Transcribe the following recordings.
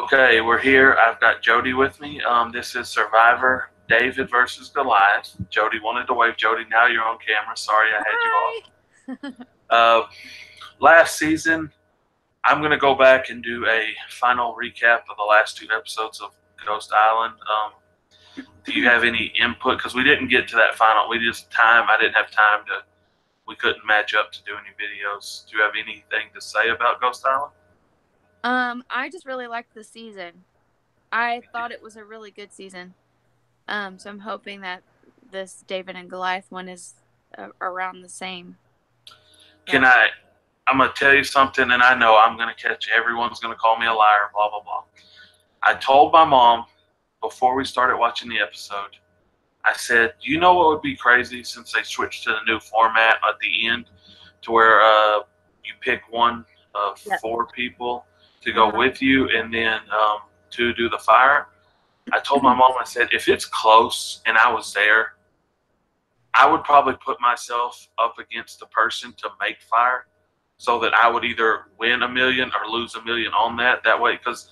Okay, we're here. I've got Jody with me. This is Survivor David versus Goliath. Jody wanted to wave. Jody, now you're on camera. Sorry I had you off. Hi. Last season, I'm going to go back and do a final recap of the last two episodes of Ghost Island. Do you have any input? Because we didn't get to that final. I didn't have time we couldn't match up to do any videos. Do you have anything to say about Ghost Island? I just really liked the season. I thought it was a really good season. So I'm hoping that this David and Goliath one is around the same. I'm going to tell you something, and I know I'm going to catch everyone's going to call me a liar, blah, blah, blah. I told my mom before we started watching the episode, I said, you know what would be crazy since they switched to the new format at the end to where you pick one of four people to go with you and then to do the fire? I told my mom, I said, if it's close and I was there, I would probably put myself up against the person to make fire so that I would either win $1 million or lose $1 million on that way, because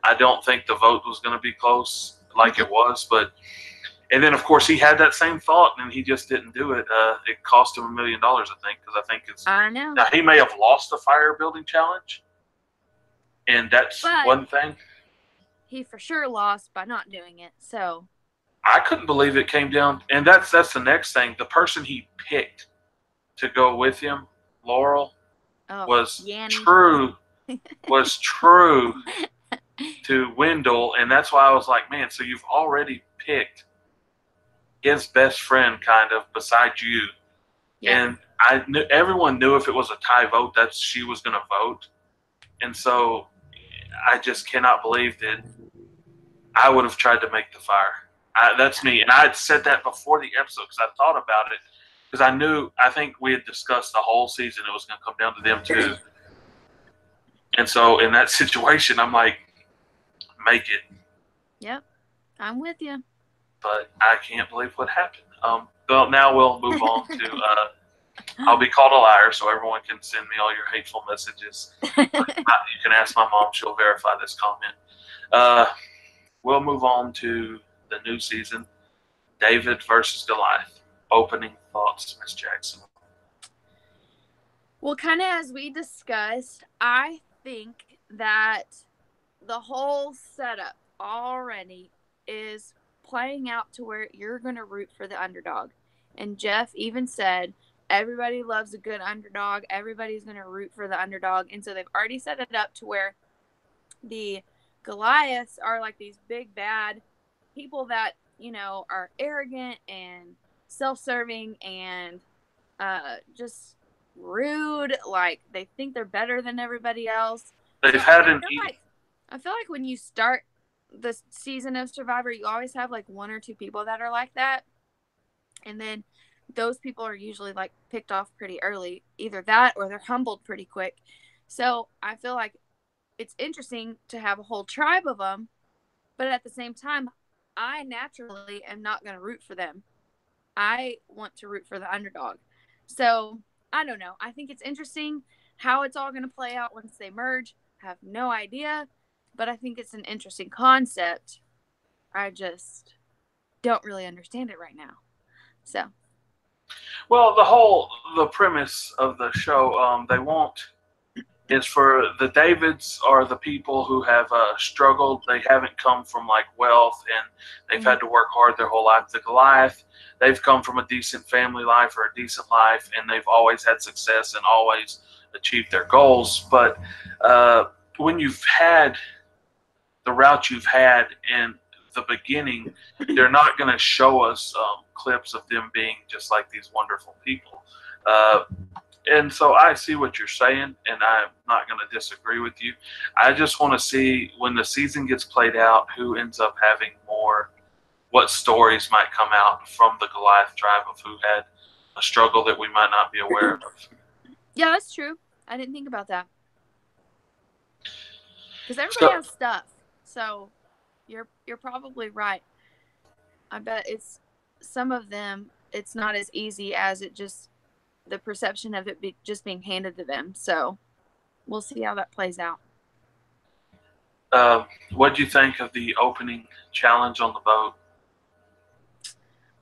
I don't think the vote was going to be close like it was. And then, of course, he had that same thought, and he just didn't do it. It cost him $1 million, I think, because I think it's. I know. Now, he may have lost the fire building challenge, and that's one thing. He for sure lost by not doing it, so. I couldn't believe it came down, and that's the next thing. The person he picked to go with him, Laurel, was true to Wendell, and that's why I was like, man, so you've already picked his best friend, kind of, besides you. Yeah. And everyone knew if it was a tie vote, that she was going to vote. And so I just cannot believe that I would have tried to make the fire. That's me. And I had said that before the episode because I thought about it. Because I think we had discussed the whole season. It was going to come down to them too. And so in that situation, I'm like, make it. Yep. I'm with you. But I can't believe what happened. Well, now we'll move on to I'll be called a liar, so everyone can send me all your hateful messages. You can ask my mom. She'll verify this comment. We'll move on to the new season, David versus Goliath. Opening thoughts, Miss Jackson. Well, kind of as we discussed, I think that the whole setup already is playing out to where you're going to root for the underdog. And Jeff even said, everybody loves a good underdog. Everybody's going to root for the underdog. And so they've already set it up to where the Goliaths are like these big, bad people that, are arrogant and self-serving and just rude. Like, they think they're better than everybody else. I feel like when you start the season of Survivor, you always have like one or two people that are like that, and then those people are usually like picked off pretty early, either that or they're humbled pretty quick. So I feel like it's interesting to have a whole tribe of them, but at the same time, I naturally am not going to root for them. I want to root for the underdog. So I don't know. I think it's interesting how it's all going to play out once they merge. I have no idea. But I think it's an interesting concept. I just don't really understand it right now. So. Well, the premise of the show, is for the Davids are the people who have struggled. They haven't come from like wealth and they've had to work hard their whole life. The Goliath, they've come from a decent family life or a decent life, and they've always had success and always achieved their goals. But when you've had the route you've had in the beginning, they're not going to show us clips of them being just like these wonderful people. And so I see what you're saying, and I'm not going to disagree with you. I just want to see when the season gets played out, who ends up having more, what stories might come out from the Goliath tribe of who had a struggle that we might not be aware of. Yeah, that's true. I didn't think about that. Because everybody has stuff. So you're probably right. I bet it's some of them, it's not as easy as it just, the perception of it just being handed to them. So we'll see how that plays out. So, What do you think of the opening challenge on the boat?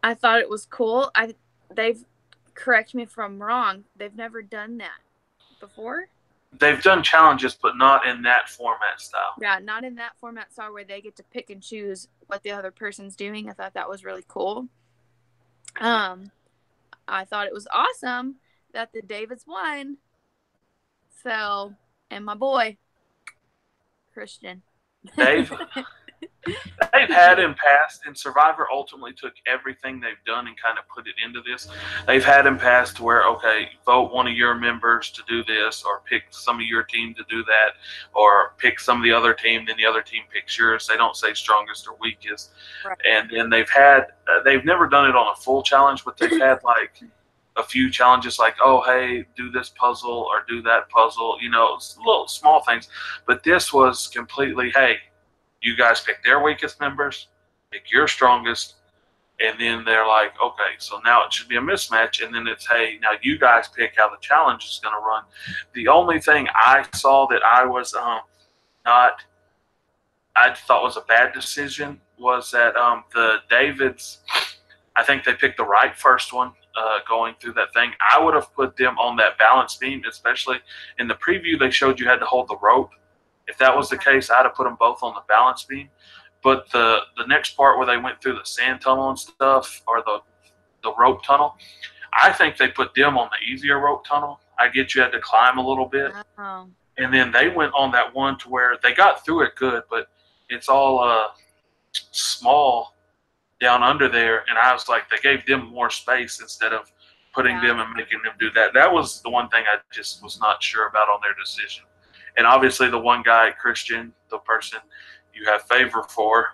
I thought it was cool. They've correct me if I'm wrong. They've never done that before. They've done challenges, but not in that format style. Yeah, not in that format style where they get to pick and choose what the other person's doing. I thought that was really cool. I thought it was awesome that the Davids won. So, and my boy Christian. They've they've had in past, and Survivor ultimately took everything they've done and kind of put it into this. They've had in past where, okay, vote one of your members to do this, or pick some of your team to do that, or pick some of the other team, then the other team picks yours. They don't say strongest or weakest. Right. And then they've never done it on a full challenge, but they've had like a few challenges like, oh, hey, do this puzzle or do that puzzle, little small things. But this was completely, hey, you guys pick their weakest members, pick your strongest, and then they're like, okay, so now it should be a mismatch. And then it's, hey, now you guys pick how the challenge is going to run. The only thing I saw that I was I thought was a bad decision was that the Davids, I think they picked the right first one. Going through that thing, I would have put them on that balance beam, especially in the preview. They showed you had to hold the rope. If that was the case, I'd have put them both on the balance beam. But the next part where they went through the sand tunnel and stuff, or the rope tunnel, I think they put them on the easier rope tunnel. I get you had to climb a little bit, and then they went on that one to where they got through it good, but it's all small down under there, and I was like, they gave them more space instead of putting them and making them do that. That was the one thing I just was not sure about on their decision. And obviously, the one guy, Christian, the person you have favor for,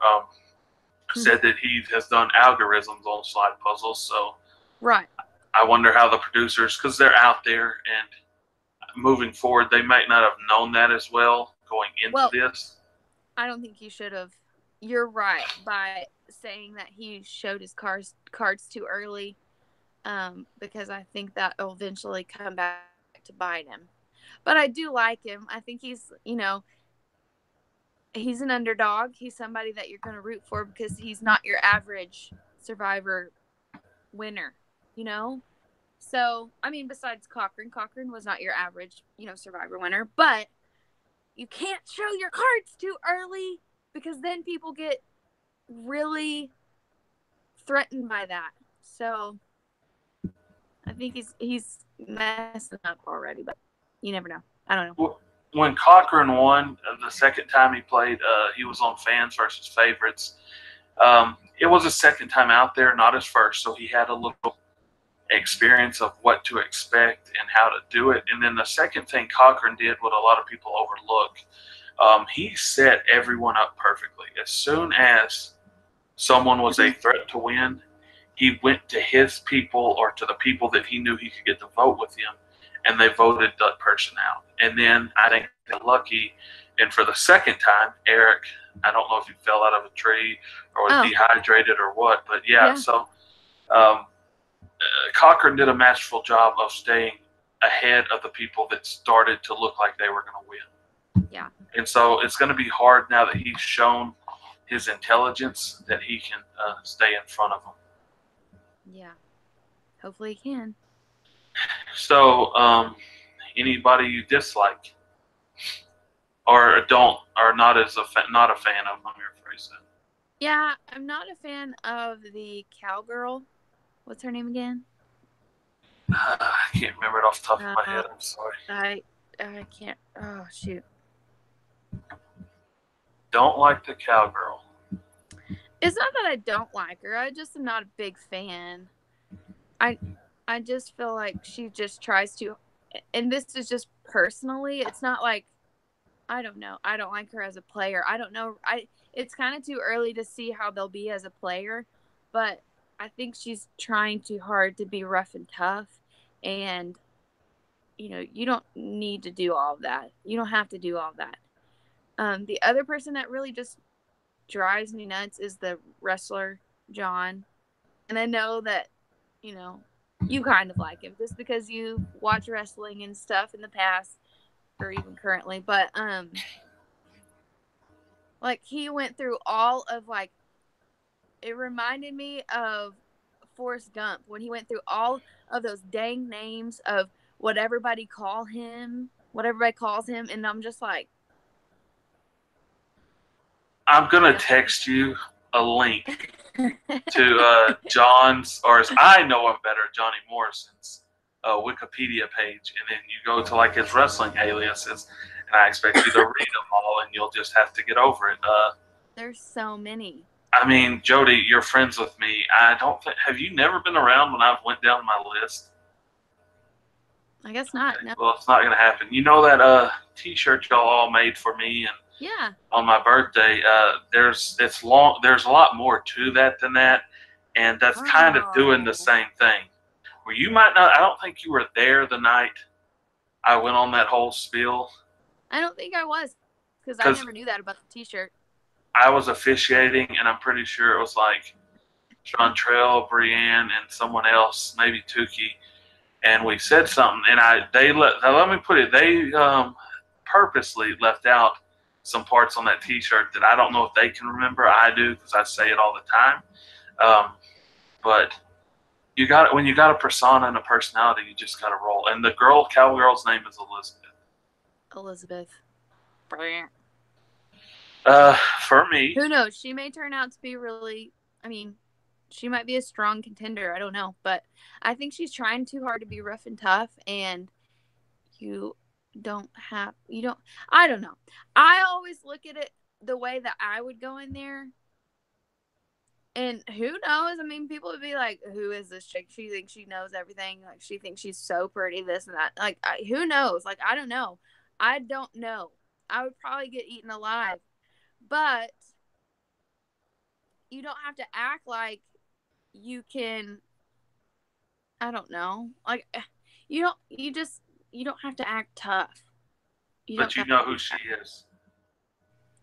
said that he has done algorithms on slide puzzles. So, right. I wonder how the producers, because they're out there and moving forward, they might not have known that as well going into this. I don't think you should have. You're right by saying that he showed his cards too early, because I think that will eventually come back to bite him. But I do like him. I think he's an underdog. He's somebody that you're going to root for because he's not your average Survivor winner, So, I mean, besides Cochran was not your average, Survivor winner. But you can't show your cards too early because then people get really threatened by that. So, I think he's messing up already, but you never know. I don't know. When Cochran won the second time he played, he was on Fans versus Favorites. It was his second time out there, not his first, so he had a little experience of what to expect and how to do it. And then the second thing Cochran did, what a lot of people overlook, he set everyone up perfectly. As soon as someone was a threat to win, he went to his people or to the people that he knew he could get to vote with him, and they voted that person out. And then I think they're lucky. And for the second time, Eric, I don't know if he fell out of a tree or was dehydrated or what, but yeah. So Cochran did a masterful job of staying ahead of the people that started to look like they were going to win. Yeah. And so it's going to be hard now that he's shown his intelligence that he can stay in front of them. Yeah. Hopefully he can. So, anybody you dislike or don't, or not as not a fan of, let me rephrase that. Yeah, I'm not a fan of the cowgirl. What's her name again? I can't remember it off the top of my head. I'm sorry. I can't. Oh, shoot. Don't like the cowgirl. It's not that I don't like her. I just am not a big fan. I just feel like she just tries to, and this is just personally, it's not like, I don't know. I don't like her as a player. I don't know. It's kind of too early to see how they'll be as a player, but I think she's trying too hard to be rough and tough. And, you don't need to do all of that. You don't have to do all of that. The other person that really just drives me nuts is the wrestler, John. And I know that, you kind of like him just because you watch wrestling and stuff in the past or even currently. But Like, he went through all of, like, it reminded me of Forrest Gump when he went through all of those dang names of what everybody calls him, and I'm just like, I'm gonna text you a link to John's, or as I know him better, Johnny Morrison's Wikipedia page, and then you go to like his wrestling aliases, and I expect you to read them all, and you'll just have to get over it. there's so many. I mean, Jody, you're friends with me. I don't think. Have you never been around when I've went down my list? I guess not. Okay. No. Well, it's not gonna happen. You know that T-shirt y'all all made for me and Yeah. on my birthday. It's long. There's a lot more to that than that, and that's kind of doing the same thing. Where you might not. I don't think you were there the night I went on that whole spiel. I don't think I was, because I never knew that about the T-shirt. I was officiating, and I'm pretty sure it was like Chantrell, Brienne, and someone else, maybe Tukey, and we said something, and let me put it, they purposely left out some parts on that T-shirt that I don't know if they can remember. I do because I say it all the time. But when you got a persona and a personality, you just got to roll. And the cowgirl's name is Elizabeth. Elizabeth. For me, who knows? She may turn out to be really. I mean, she might be a strong contender. I don't know, but I think she's trying too hard to be rough and tough, and you don't. I don't know. I always look at it the way that I would go in there. And who knows? I mean, people would be like, who is this chick? She thinks she knows everything. Like, she thinks she's so pretty, this and that. Like, who knows? Like, I don't know. I don't know. I would probably get eaten alive. But you don't have to act like you can, I don't know. Like, you don't have to act tough. But you know who she is.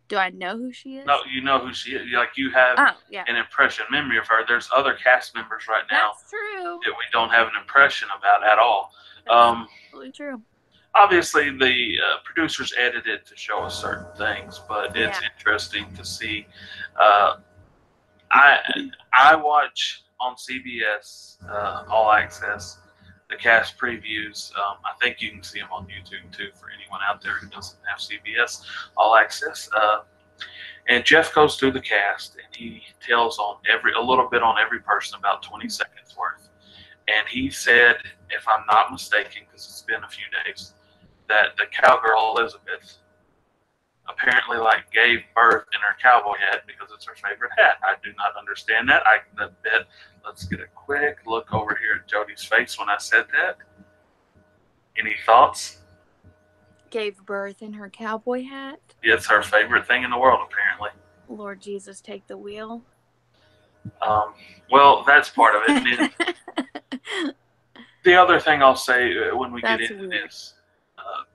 Do I know who she is? No, you know who she is. Like, you have an impression, memory of her. There's other cast members right now. That's true. That we don't have an impression about at all. That's absolutely true. Obviously, the producers edited to show us certain things, but it's interesting to see. I watch on CBS All Access the cast previews. I think you can see them on YouTube too for anyone out there who doesn't have CBS All Access. And Jeff goes through the cast and he tells a little bit on every person, about 20 seconds worth. And he said, if I'm not mistaken, because it's been a few days, that the cowgirl Elizabeth apparently gave birth in her cowboy hat because it's her favorite hat. I do not understand that. I bet. Let's get a quick look over here at Jody's face when I said that. Any thoughts? Gave birth in her cowboy hat? It's her favorite thing in the world, apparently. Lord Jesus, take the wheel. Well, that's part of it. The other thing I'll say when we get into this,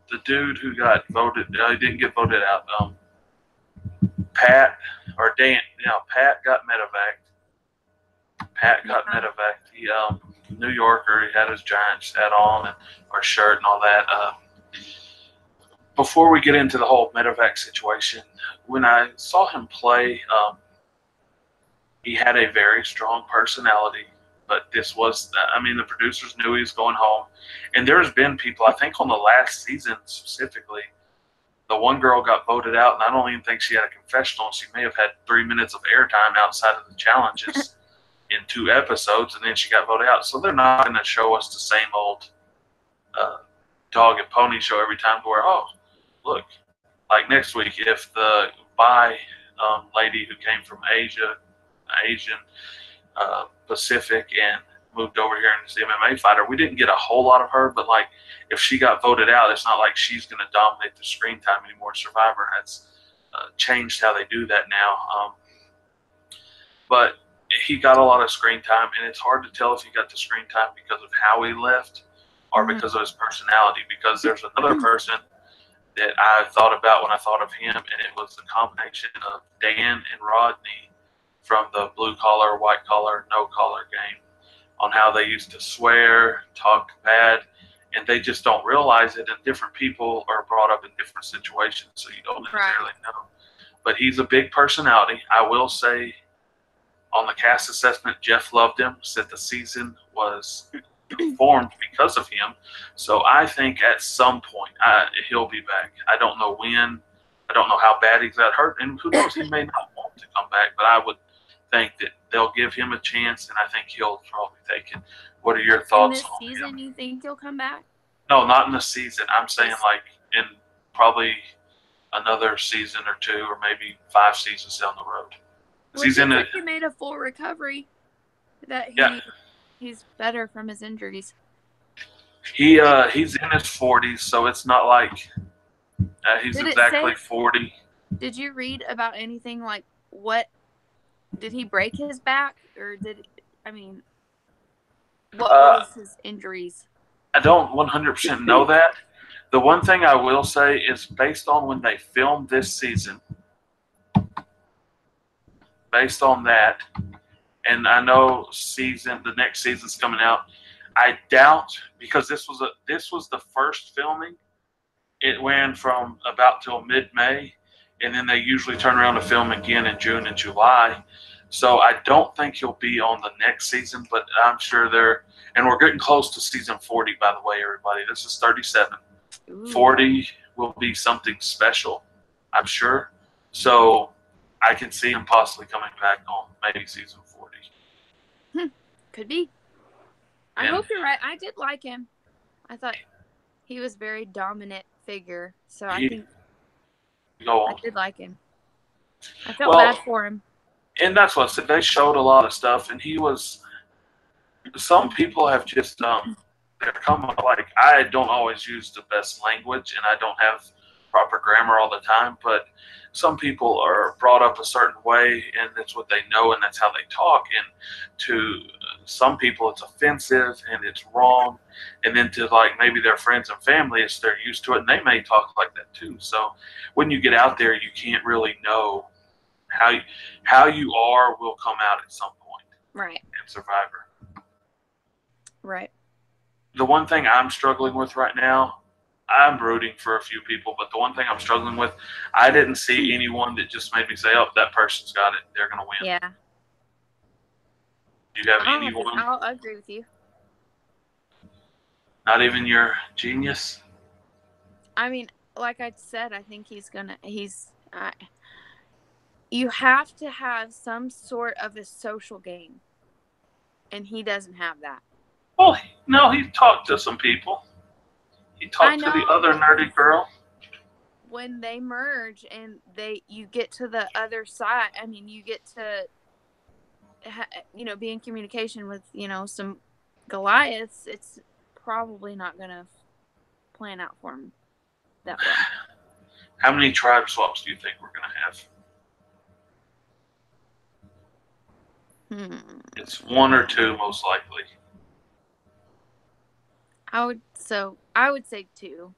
the dude who got voted, he didn't get voted out. Pat or Dan, Pat got medevaced. He, New Yorker, he had his Giants hat on or shirt and all that. Before we get into the whole medevac situation, when I saw him play, he had a very strong personality. But the producers knew he was going home. And there's been people, I think on the last season specifically, the one girl got voted out, and I don't even think she had a confessional. She may have had 3 minutes of airtime outside of the challenges in 2 episodes, and then she got voted out. So they're not going to show us the same old dog and pony show every time where, look, like next week, if the lady who came from Asian Pacific and moved over here and is the MMA fighter, we didn't get a whole lot of her, but if she got voted out, it's not like she's going to dominate the screen time anymore. Survivor has changed how they do that now. But he got a lot of screen time, and it's hard to tell if he got the screen time because of how he left or because of his personality, because there's another person that I thought about when I thought of him, and it was the combination of Dan and Rodney from the blue collar, white collar, no collar game, on how they used to swear, talk bad, and they just don't realize it. And different people are brought up in different situations, so you don't necessarily know. but he's a big personality. I will say on the cast assessment, Jeff loved him, said the season was formed because of him. So I think at some point he'll be back. I don't know when. I don't know how bad he's got hurt, and who knows, he may not want to come back. But I would think that they'll give him a chance, and I think he'll probably take it. What are your In thoughts this on season, him? you think he'll come back? No, not in the season. I'm saying like in probably another season or two, or maybe 5 seasons down the road. Well, He's it in seems it. like he made a full recovery. That Yeah, he's better from his injuries. he's in his 40s, so it's not like he's Did it exactly say? 40. Did you read about anything like what? Did he break his back, or did I mean, what was his injuries? I don't 100% know that. The one thing I will say is based on when they filmed this season, based on that, and I know the next season's coming out. I doubt, because this was the first filming. It ran from about till mid-May, and then they usually turn around to film again in June and July. So I don't think he'll be on the next season, but I'm sure and we're getting close to season 40, by the way, everybody. This is 37. Ooh. 40 will be something special, I'm sure. So I can see him possibly coming back on maybe season 40. Could be. I hope you're right. I did like him. I thought he was very dominant figure, so I think I did like him. I felt bad for him. And that's what I said. They showed a lot of stuff, and he was. Some people have just they're coming like I don't always use the best language, and I don't have proper grammar all the time, but some people are brought up a certain way, and that's what they know, and that's how they talk. And to some people, it's offensive and it's wrong. And then to like maybe their friends and family, it's they're used to it, and they may talk like that too. So when you get out there, you can't really know how you are will come out at some point. Right. In Survivor. Right. The one thing I'm struggling with right now, I'm rooting for a few people, but the one thing I'm struggling with, I didn't see anyone that just made me say, "Oh, that person's got it. They're going to win." Yeah. Do you have anyone? I'll agree with you. Not even your genius? I mean, like I said, I think you have to have some sort of a social game, and he doesn't have that. Well, no, he talked to some people. He talked to the other nerdy girl. When they merge and you get to the other side, I mean, you get to, be in communication with, some Goliaths, it's probably not going to plan out for him that well. How many tribe swaps do you think we're going to have? It's 1 or 2, most likely. I would say 2.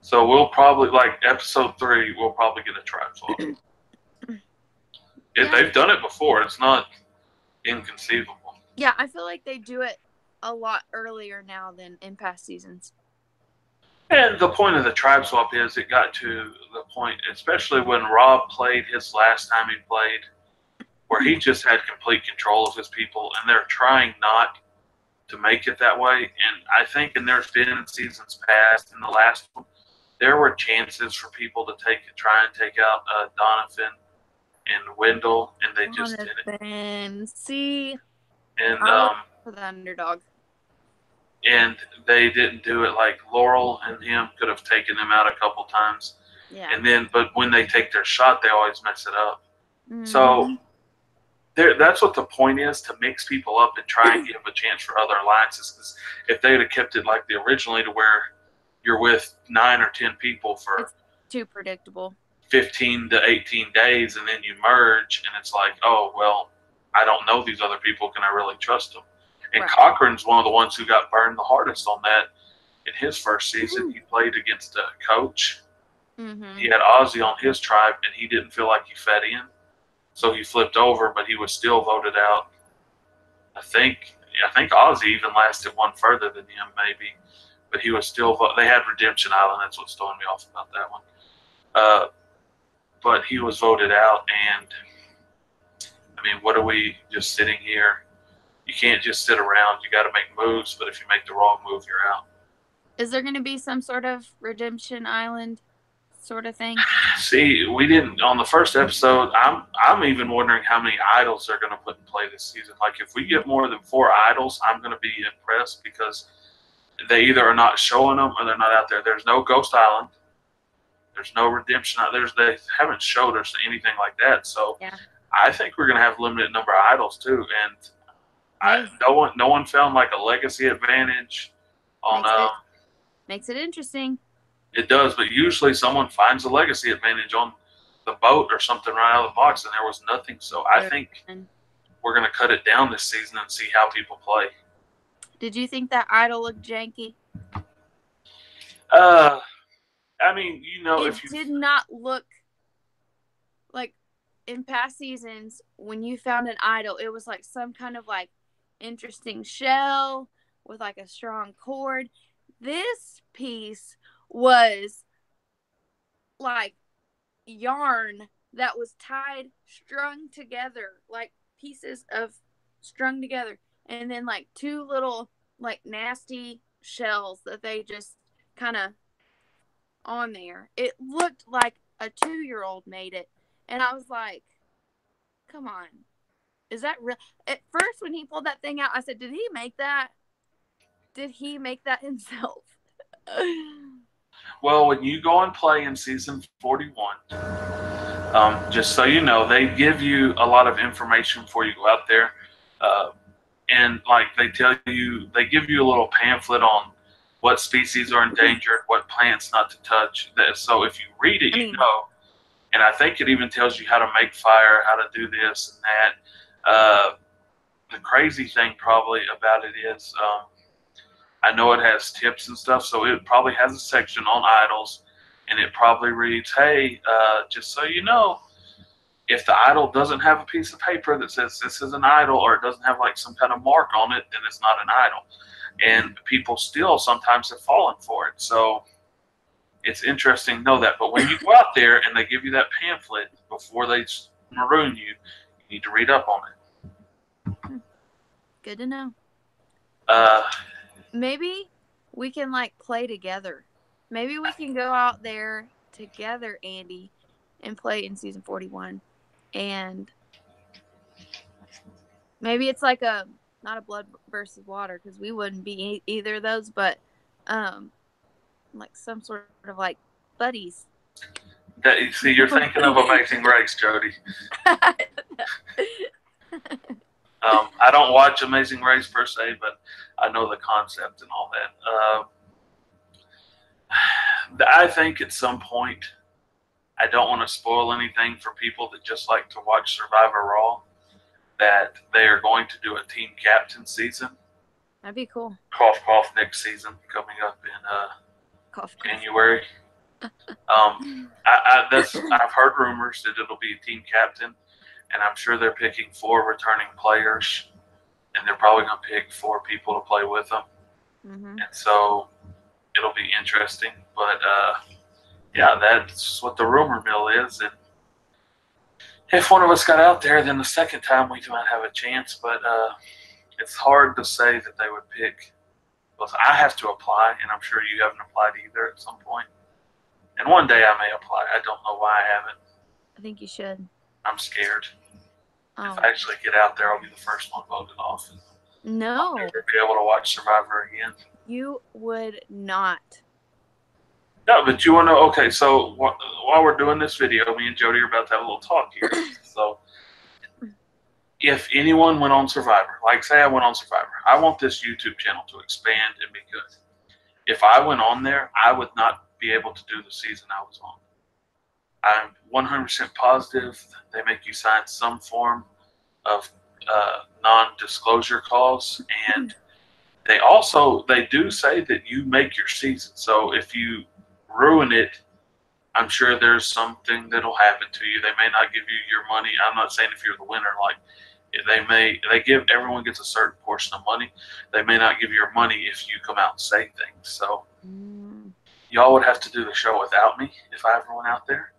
So we'll probably, like episode 3, we'll probably get a tribe swap. Yeah. They've done it before. It's not inconceivable. Yeah, I feel like they do it a lot earlier now than in past seasons. And the point of the tribe swap is it got to the point, especially when Rob played his last time he played, where he just had complete control of his people, and they're trying not to make it that way. And I think, and there's been seasons past, in the last one, there were chances for people to try and take out Donovan and Wendell, and they just didn't. See, and for the underdog. And they didn't do it. Like Laurel and him could have taken them out a couple times. Yeah. And then, but when they take their shot, they always mess it up. Mm-hmm. So that's what the point is, to mix people up and try and give them a chance for other alliances. Because if they would have kept it like the originally, to where you're with 9 or 10 people for it's too predictable, 15 to 18 days, and then you merge, and it's like, oh well, I don't know these other people. Can I really trust them? And right. Cochran's one of the ones who got burned the hardest on that in his first season. Mm-hmm. He played against a coach. Mm-hmm. He had Ozzy on his tribe, and he didn't feel like he fed in. So he flipped over, but he was still voted out. I think Ozzy even lasted one further than him, maybe. But he was still – they had Redemption Island. That's what's throwing me off about that one. but he was voted out. And I mean, what are we just sitting here? You can't just sit around. You got to make moves. But if you make the wrong move, you're out. Is there going to be some sort of redemption island sort of thing? See, we didn't on the first episode. I'm even wondering how many idols they're going to put in play this season. Like if we get more than 4 idols, I'm going to be impressed because they either are not showing them or they're not out there. There's no Ghost Island. There's no redemption. They haven't showed us anything like that. So Yeah. I think we're going to have a limited number of idols too. And Hey, no one found like a legacy advantage on. makes it interesting. It does, but usually someone finds a legacy advantage on the boat or something right out of the box, and there was nothing. So I think we're going to cut it down this season and see how people play. Did you think that idol looked janky? I mean, it did not look like in past seasons when you found an idol, it was like some kind of like interesting shell with like a strong cord. This piece was like yarn that was tied, strung together, like pieces of strung together, and then like 2 little like nasty shells that they just kind of on there. It looked like a 2-year-old made it, and I was like, "Come on, is that real?" At first, when he pulled that thing out, I said, "Did he make that? Did he make that himself?" Well, when you go and play in season 41, just so you know, they give you a lot of information before you go out there. And like they give you a little pamphlet on what species are endangered, what plants not to touch. So if you read it, you know. And I think it even tells you how to make fire, how to do this and that. The crazy thing probably about it is I know it has tips and stuff, so it probably has a section on idols, and it probably reads, hey, just so you know, if the idol doesn't have a piece of paper that says this is an idol, or it doesn't have like some kind of mark on it, then it's not an idol. And people still sometimes have fallen for it. So it's interesting to know that. But when you go out there and they give you that pamphlet before they maroon you, you need to read up on it. Good to know. Maybe we can like play together. Maybe we can go out there together, Andy, and play in season 41. And maybe it's like not a blood versus water, because we wouldn't be either of those, but like some sort of like buddies. See, you're thinking of Amazing Race, Jody. I don't watch Amazing Race per se, but I know the concept and all that. I think at some point, I don't want to spoil anything for people that just like to watch Survivor Raw, that they are going to do a team captain season. That'd be cool. Cough, cough, next season coming up in January. I've heard rumors that it'll be a team captain, and I'm sure they're picking 4 returning players, and they're probably going to pick 4 people to play with them. Mm-hmm. And so it'll be interesting. But yeah, that's what the rumor mill is. And if one of us got out there, then the second time we might have a chance. But it's hard to say that they would pick. Because I have to apply, and I'm sure you haven't applied either at some point. And one day I may apply. I don't know why I haven't. I think you should. I'm scared. Oh. If I actually get out there, I'll be the first one voted off. No. I'll never be able to watch Survivor again. You would not. No, but you want to, okay, so while we're doing this video, me and Jody are about to have a little talk here. So if anyone went on Survivor, like say I went on Survivor, I want this YouTube channel to expand and be good. If I went on there, I would not be able to do the season I was on. I'm 100% positive they make you sign some form of non-disclosure clause, and they do say that you make your season. So if you ruin it, I'm sure there's something that'll happen to you. They may not give you your money. I'm not saying if you're the winner, like everyone gets a certain portion of money. They may not give you your money if you come out and say things. So y'all would have to do the show without me if I ever went out there.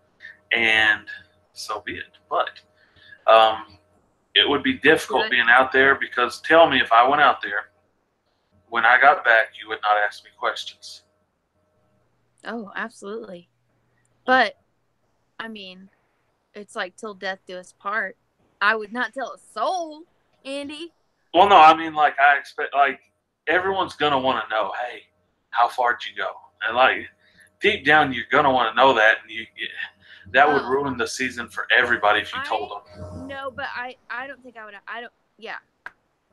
and so be it. But it would be difficult Good. being out there because tell me if I went out there, when I got back, you would not ask me questions. Oh, absolutely. But I mean, it's like till death do us part. I would not tell a soul, Andy. Well, no, I mean, like, I expect, like, everyone's going to want to know, hey, how far did you go? And, like, deep down, you're going to want to know that. And that would Oh, ruin the season for everybody if you told I them. no, but I don't think I would. I don't. Yeah,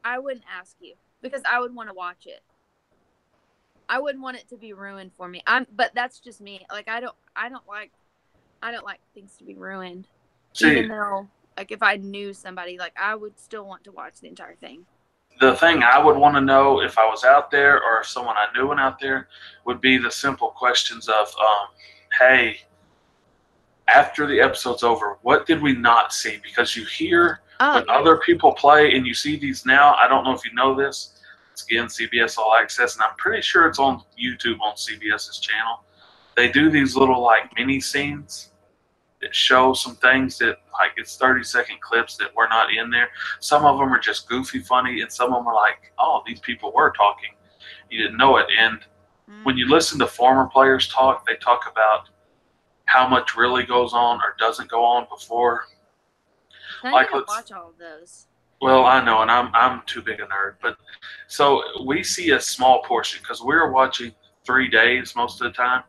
I wouldn't ask you because I would want to watch it. I wouldn't want it to be ruined for me. But that's just me. Like I don't like things to be ruined. See, Even though, like, if I knew somebody, like, I would still want to watch the entire thing. the thing I would want to know if I was out there or if someone I knew went out there would be the simple questions of, hey, after the episode's over, what did we not see? Because you hear Oh, when yeah. other people play and you see these now. I don't know if you know this. It's again CBS All Access, and I'm pretty sure it's on YouTube on CBS's channel. They do these little like mini scenes that show some things that like it's 30-second clips that were not in there. Some of them are just goofy funny, and some of them are like, oh, these people were talking. You didn't know it. And when you listen to former players talk, they talk about how much really goes on or doesn't go on before. I need Like, to let's. watch all of those. Well, I know, and I'm too big a nerd, but so we see a small portion because we're watching 3 days most of the time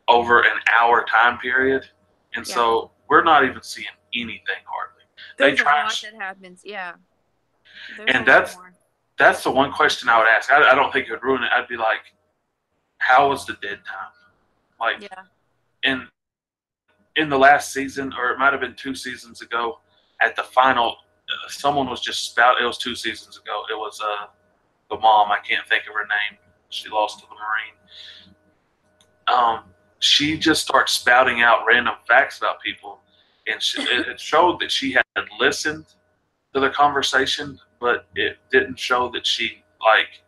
over an hour time period, and Yeah. so we're not even seeing anything hardly. They There's a try, lot that happens. Yeah. There's a and lot more. that's the one question I would ask. I don't think it would ruin it. I'd be like, how was the dead time? Like Yeah. in the last season, or it might have been 2 seasons ago, at the final, someone was just spout. It was 2 seasons ago. It was the mom. I can't think of her name. She lost to the Marine. She just starts spouting out random facts about people, and it showed that she had listened to the conversation, but it didn't show that she like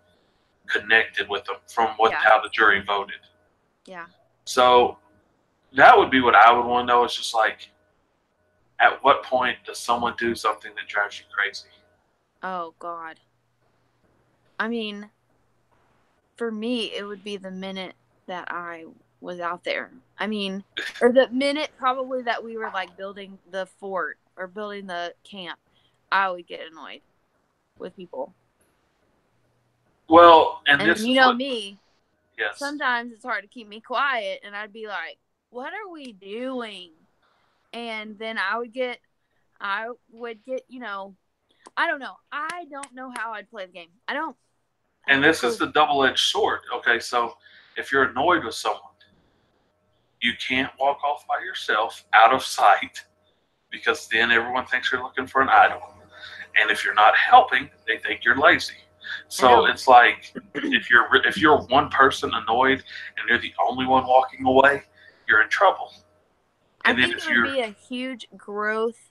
connected with them from Yeah. how the jury voted. Yeah. So that would be what I would want to know. Is just like, at what point does someone do something that drives you crazy? Oh, God. I mean, for me, it would be the minute that I was out there. I mean, or the minute probably that we were like building the fort or building the camp, I would get annoyed with people. Well, and And this you is know what, me, yes. sometimes it's hard to keep me quiet, and I'd be like, "What are we doing?" And then I would get, I don't know. I don't know how I'd play the game. I don't. I And have no this is clue. the double-edged sword. Okay, so if you're annoyed with someone, you can't walk off by yourself out of sight because then everyone thinks you're looking for an item. And if you're not helping, they think you're lazy. I So know. it's like if you're one person annoyed and you're the only one walking away, you're in trouble. I And then think it if would you're be a huge growth.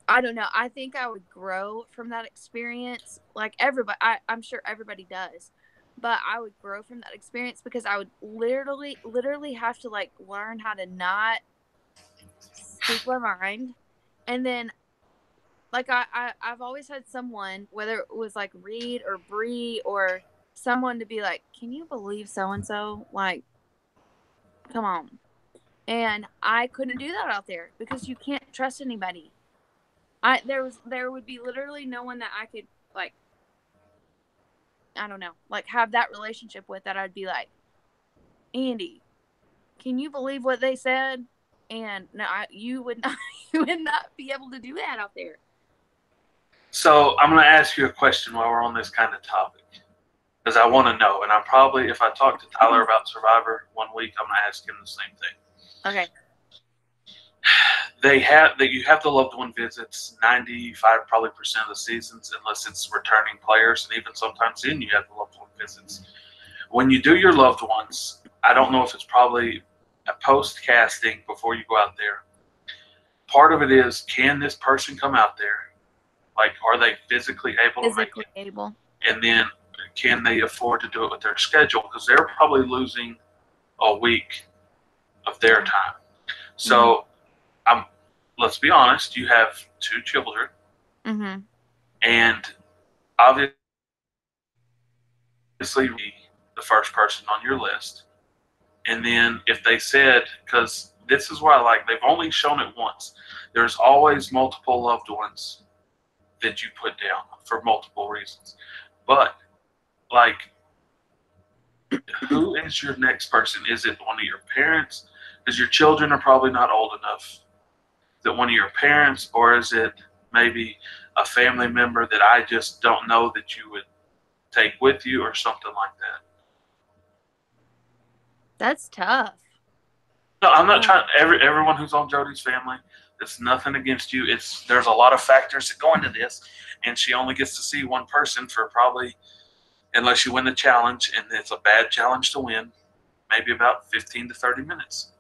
I don't know. I think I would grow from that experience. Like everybody, I'm sure everybody does, but I would grow from that experience because I would literally have to like learn how to not speak my mind, and then like I've always had someone, whether it was like Reed or Bree or someone, to be like, "Can you believe so and so?" Like, come on. And I couldn't do that out there because you can't trust anybody. There would be literally no one that I could like, I don't know, like have that relationship with, that I'd be like, "Andy, can you believe what they said?" And no, you would not you would not be able to do that out there. so I'm going to ask you a question while we're on this kind of topic because I want to know. And I'm probably, if I talk to Tyler about Survivor one week, I'm going to ask him the same thing. Okay. They have that you have the loved one visits 95 probably percent of the seasons, unless it's returning players, and even sometimes then you have the loved one visits. When you do your loved ones, I don't know if it's probably a post casting before you go out there. Part of it is, can this person come out there? Like, are they physically able to make Physically it? able. And then, can they afford to do it with their schedule? Because they're probably losing a week of their time. Mhm. So I'm. Let's be honest. You have two children, Mhm. and obviously be the first person on your list. And then if they said, because this is why I like, they've only shown it once. There's always multiple loved ones that you put down for multiple reasons. But like, who is your next person? Is it one of your parents? Because your children are probably not old enough. Is it one of your parents, or is it maybe a family member that I just don't know that you would take with you, or something like that? That's tough. No, I'm not trying. Um, Everyone who's on Jody's family, it's nothing against you. It's there's a lot of factors that go into this, and she only gets to see one person for probably, unless you win the challenge, and it's a bad challenge to win, maybe about 15 to 30 minutes.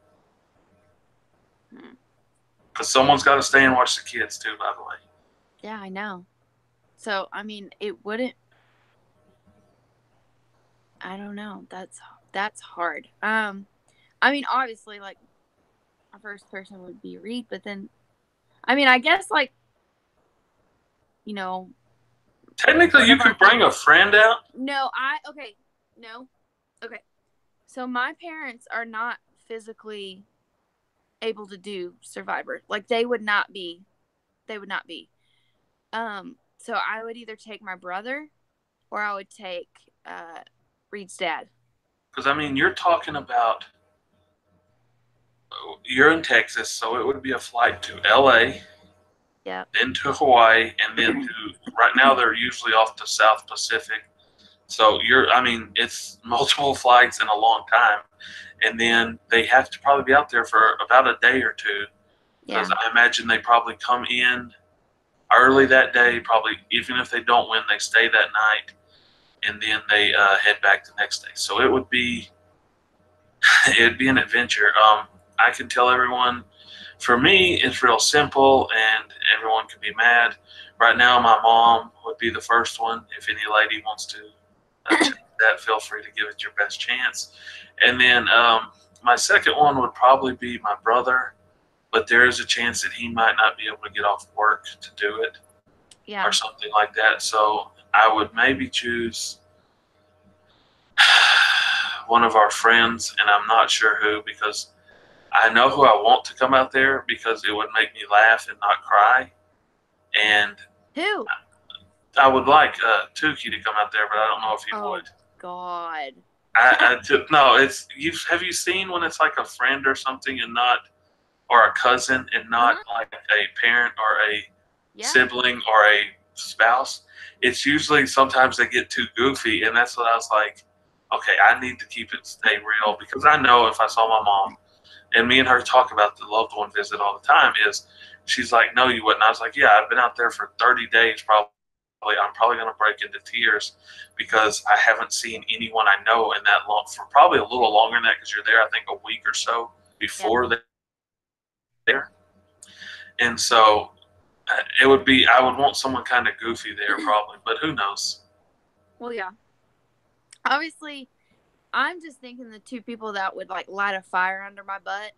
hmm. Because someone's got to stay and watch the kids too. By the way, Yeah, I know. So, I mean, it wouldn't. I don't know. That's hard. I mean, obviously, like our first person would be Reed, but then, I mean, I guess like you know, technically, one you of our could bring a friend out. no, I okay, no, okay. So my parents are not physically able to do Survivor. Like they would not be. They would not be. So I would either take my brother or I would take uh Reed's dad. Because I mean, you're talking about you're in Texas, so it would be a flight to L.A., Yep. then to Hawaii, and then to right now they're usually off to South Pacific. So I mean, it's multiple flights in a long time. And then they have to probably be out there for about a day or two because Yeah. I imagine they probably come in early that day, probably even if they don't win, they stay that night and then they head back the next day. So it'd be an adventure. I can tell everyone, for me, it's real simple and everyone can be mad. Right now, my mom would be the first one. If any lady wants to take that, feel free to give it your best chance. And then my second one would probably be my brother, but there is a chance that he might not be able to get off work to do it or Yeah. something like that. So I would maybe choose one of our friends, and I'm not sure who because I know who I want to come out there because it would make me laugh and not cry. And Who? I would like Tukey to come out there, but I don't know if he Oh would. God. I just no. It's you. Have you seen when it's like a friend or something, and not or a cousin, and not Uh-huh. like a parent or a Yeah. sibling or a spouse? It's usually sometimes they get too goofy, and that's what I was like. Okay, I need to keep it stay real because I know if I saw my mom and me and her talk about the loved one visit all the time is she's like, no, you wouldn't. I was like, yeah, I've been out there for 30 days probably. I'm probably going to break into tears because I haven't seen anyone I know in that long for probably a little longer than that because you're there, I think, a week or so Yeah. before they're there. And so it would be, I would want someone kind of goofy there probably, but who knows? Well, yeah. Obviously, I'm just thinking the two people that would like light a fire under my butt.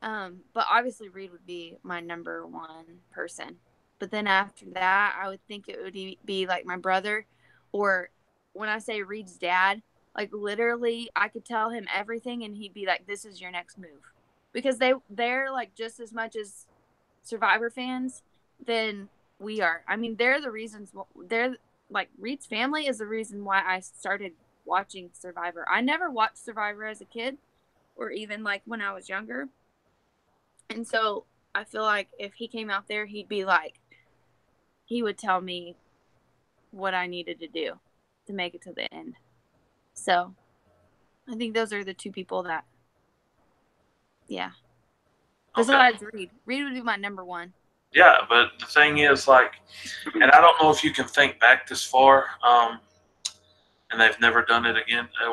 But obviously Reed would be my number one person. But then after that, I would think it would be like my brother, or when I say Reed's dad, like literally, I could tell him everything, and he'd be like, "This is your next move," because they're like just as much as Survivor fans than we are. I mean, they're the reasons. They're like Reed's family is the reason why I started watching Survivor. I never watched Survivor as a kid or even like when I was younger. And so I feel like if he came out there, he'd be like, he would tell me what I needed to do to make it to the end. So I think those are the two people that, yeah. Okay. Besides Reed, Reed would be my number one. Yeah, but the thing is, like, and I don't know if you can think back this far, and they've never done it again. It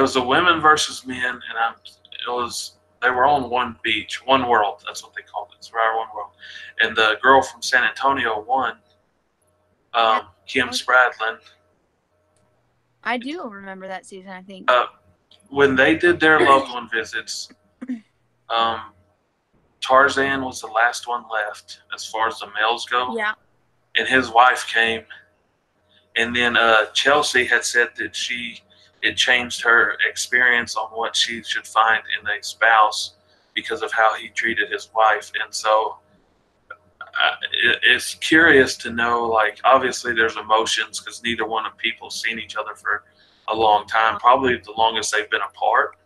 was a women versus men, and it was they were on one beach, one world. That's what they called it. Survivor One World, and the girl from San Antonio won. Yeah. Kim Spradlin. I do remember that season, I think. Uh, when they did their loved one visits, um, Tarzan was the last one left as far as the males go, Yeah. and his wife came, and then Chelsea had said that it changed her experience on what she should find in a spouse because of how he treated his wife, and so it's curious to know. Like, obviously, there's emotions because neither one of people seen each other for a long time, probably the longest they've been apart,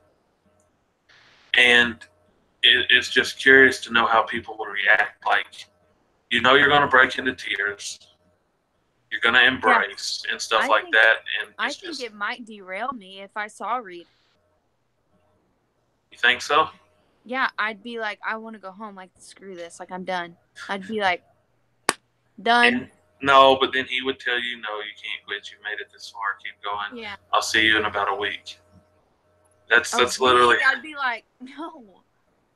and it's just curious to know how people would react. Like, you're going to break into tears, you're going to Yeah. embrace and stuff I like think that, and I it's think just. it might derail me if I saw Reed. You think so? Yeah, I'd be like, I want to go home. Like, screw this. Like, I'm done. I'd be like, done. And no, but then he would tell you, no, you can't quit. You made it this far. Keep going. Yeah. I'll see you in about a week. That's A literally. week, I'd be like, no,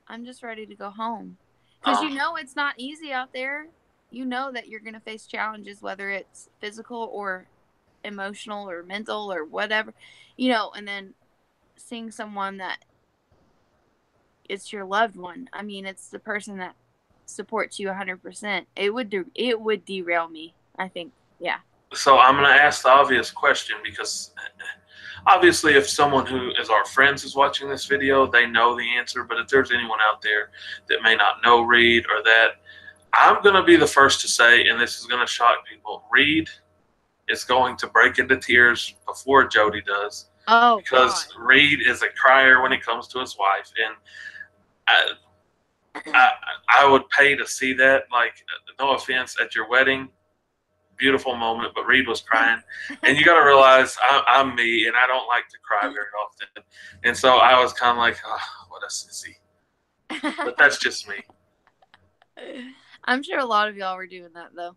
I'm just ready to go home. Because Um, it's not easy out there. You know that you're going to face challenges, whether it's physical or emotional or mental or whatever, and then seeing someone that it's your loved one. I mean, it's the person that supports you 100%. It would derail me, I think. Yeah. so I'm going to ask the obvious question because obviously, if someone who is our friends is watching this video, they know the answer. But if there's anyone out there that may not know Reed or that, I'm going to be the first to say, and this is going to shock people, Reed is going to break into tears before Jody does. Oh, Because God. Reed is a crier when it comes to his wife, and I, I would pay to see that. Like, no offense, at your wedding, beautiful moment, but Reed was crying, and you got to realize I'm me, and I don't like to cry very often, and so I was kind of like, oh, what a sissy. But that's just me. I'm sure a lot of y'all were doing that, though.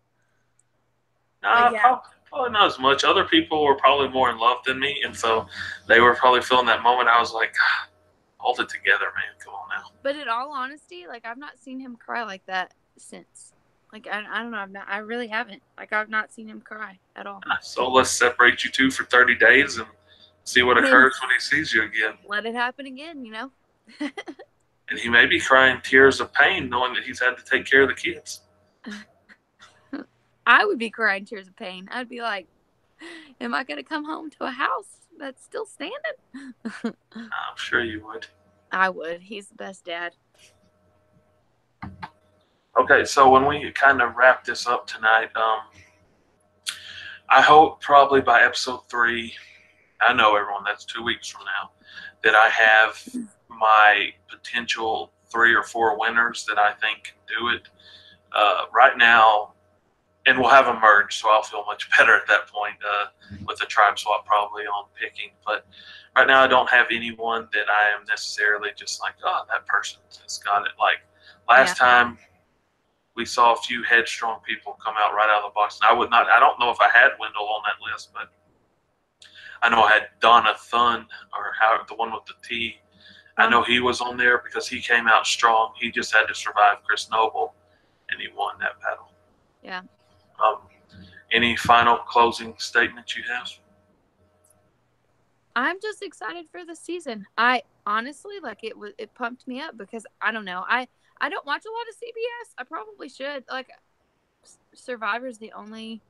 But Nah, yeah. probably not as much. Other people were probably more in love than me, and so they were probably feeling that moment. I was like, ah, hold it together, man. Come on now. But in all honesty, like, I've not seen him cry like that since. Like, I don't know. I really haven't. Like, I've not seen him cry at all. So let's separate you two for 30 days and see what occurs when he sees you again. Let it happen again, And he may be crying tears of pain knowing that he's had to take care of the kids. I would be crying tears of pain. I'd be like, am I going to come home to a house that's still standing? I'm sure you would. I would. He's the best dad. Okay, so when we kind of wrap this up tonight, I hope probably by episode 3, I know everyone, that's 2 weeks from now, that I have my potential 3 or 4 winners that I think can do it. Right now, and we'll have a merge, so I'll feel much better at that point with the tribe swap probably on picking. But right now, I don't have anyone that I am necessarily just like, oh, that person has got it. Like last time, we saw a few headstrong people come out right out of the box. And I don't know if I had Wendell on that list, but I know I had Donna Thun, or the one with the T. I know he was on there because he came out strong. He just had to survive Chris Noble, and he won that battle. Yeah. Any final closing statements you have? I'm just excited for the season. I honestly, like, it pumped me up because I don't know. I don't watch a lot of CBS. I probably should. Like, Survivor's the only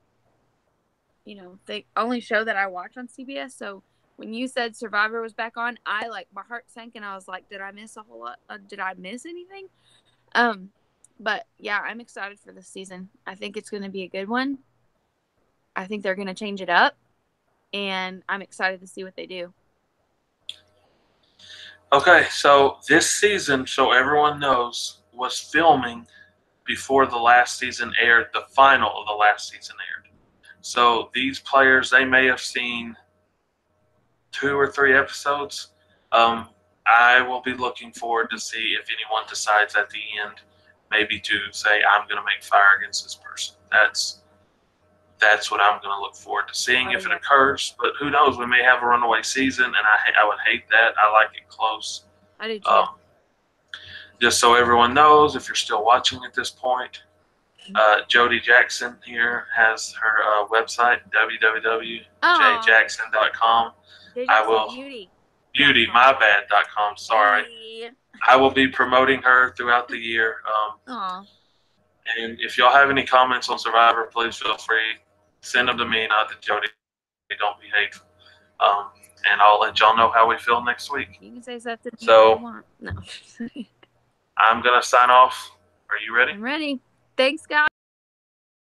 the only show that I watch on CBS. So when you said Survivor was back on, my heart sank and I was like, did I miss a whole lot? Did I miss anything? But yeah, I'm excited for this season. I think it's going to be a good one. I think they're going to change it up, and I'm excited to see what they do. Okay, so this season, so everyone knows, was filming before the last season aired, the final of the last season aired. So these players, they may have seen 2 or 3 episodes. I will be looking forward to see if anyone decides at the end maybe to say, I'm going to make fire against this person. That's what I'm going to look forward to seeing if it occurs. But who knows? We may have a runaway season, and I would hate that. I like it close. I do too. Just so everyone knows, if you're still watching at this point, Jody Jackson here has her website, www.jjackson.com. I will. Beauty. beautymybad.com. Sorry. Hey. I will be promoting her throughout the year. Aw. And if y'all have any comments on Survivor, please feel free. Send them to me, not to Jody. Don't be hateful. And I'll let y'all know how we feel next week. You can say something So, you want. No. I'm going to sign off. Are you ready? I'm ready. Thanks, guys.